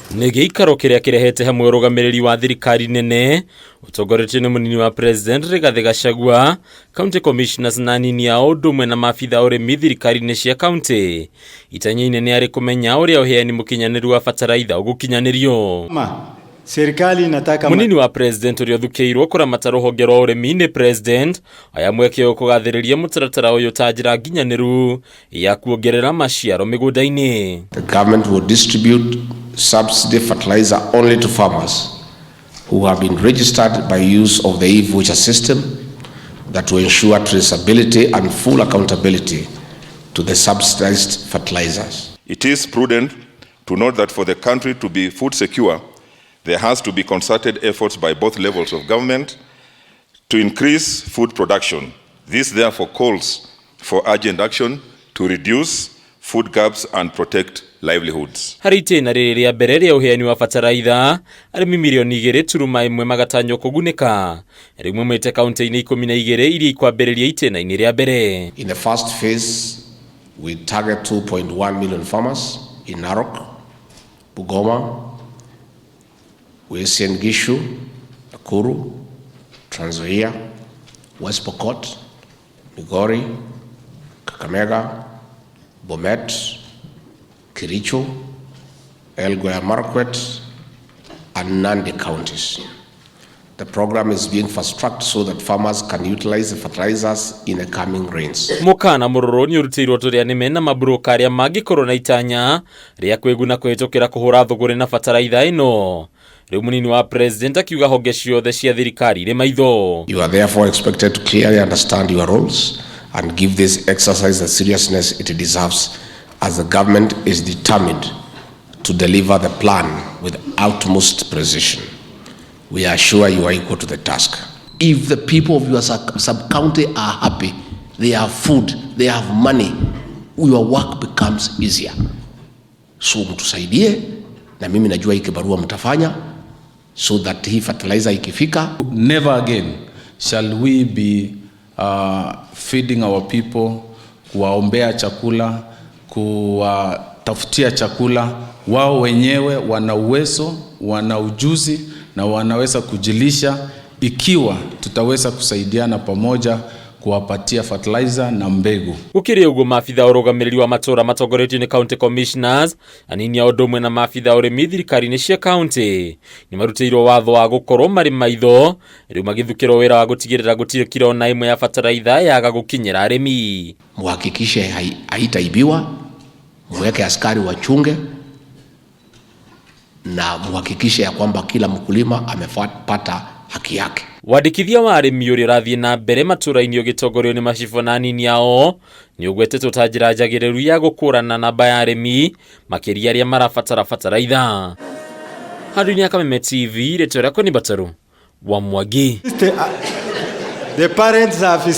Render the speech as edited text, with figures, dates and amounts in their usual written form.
Nĩ gĩikaro kĩrĩa kĩrehete hamwe ũrũgamĩrĩri wa thirikari nene ũtongoretio nĩ mũnini wa president Rigathi Gachagua, county commissioners na anini ao ũndũ ũmwe na maabitha ũrĩmi thirikari-inĩ cia county. Itanya inene arĩ kũmenya ũrĩa ũheani mũkinyanĩru wa bataraitha ũgũkinyanĩrio. Serikali inataka munini wa president ũrĩa ũthukĩirwo kũramata rũhonge rwa ũrĩmi nĩ president aya mweke kũgathĩrĩria mũtaratara ũyũ ta njĩra nginyanĩru ya kuongerera maciaro mĩgũnda-inĩ. The government will distribute subsidy fertilizer only to farmers who have been registered by use of the e-voucher system that will ensure traceability and full accountability to the subsidized fertilizers. It is prudent to note that for the country to be food secure, there has to be concerted efforts by both levels of government to increase food production. This therefore calls for urgent action to reduce food gaps and protect livelihoods. Harĩ itĩna rĩrĩ rĩa mbere rĩa ũheani wa bataraitha, arĩmi milioni 2.1 magatanywo kũgunĩka. Rĩmwe maite kaunti-inĩ 12 iria ikwambĩrĩria itĩna-inĩ rĩa mbere. In the first phase, we target 2.1 million farmers in Narok, Bungoma, Uheani Gishu, Kuru, Trans Nzoia, West Pokot, Migori, Kameme, Bomet, Kericho, Elgeyo Marakwet, and Nandi counties. The program is being fast-tracked so that farmers can utilize the fertilizers in the coming rains. Mukana mũrũrũ nĩ ũrutĩirwo tũrĩa nĩme na mabroka arĩa mangĩkorwo na itanya rĩa kwiguna kũhĩtũkĩra kũhũra thũgũrĩ na bataraitha ĩno. Rĩu mũnini wa president akiuga honge ciothe cia thirikari irĩ maitho. You are therefore expected to clearly understand your roles and give this exercise the seriousness it deserves, as the government is determined to deliver the plan with utmost precision. We are sure you are equal to the task. If the people of your sub-county are happy, they have food, they have money, your work becomes easier. So mtusaidie, na mimi najua hii kibarua mtafanya, so that hii fertilizer ikifika. Never again shall we be feeding our people, kuwaombea chakula, kuwatafutia chakula. Wao wenyewe wana uwezo, wana ujuzi na wanaweza kujilisha ikiwa tutaweza kusaidiana pamoja kuwapatia fertilizer na mbegu. Ukiri uguo maabitha ũrũgamĩrĩri wa matũra matongoretio nĩ county commissioners, anini a ũndũ ũmwe na maabitha ũrĩmi thirikari-inĩ cia county nĩ marutĩirwo watho wa gũkorwo marĩ maitho, rĩu magĩthukĩrwo wĩra wa gũtigĩrĩra gũtirĩ kilo na ĩmwe ya bataraitha yaga gũkinyĩra arĩmi. Muhakikishe haitaibiwa, muweke askari wachunge, na muhakikishe ya kwamba kila mkulima amepata haki yake. Wandĩkithia wa arĩmi ũrĩa ũrathiĩ na mbere matũra-inĩ ũgĩtongorio nĩ macibũ na anini ao nĩ ũgwetetwo ta njĩra njagĩrĩru ya gũkũrana namba ya arĩmi makĩria arĩa marabatara bataraitha. Handũ-inĩ ya Kameme TV, rĩtwa rĩakwa nĩ Bataru wa Mwangi. The parents have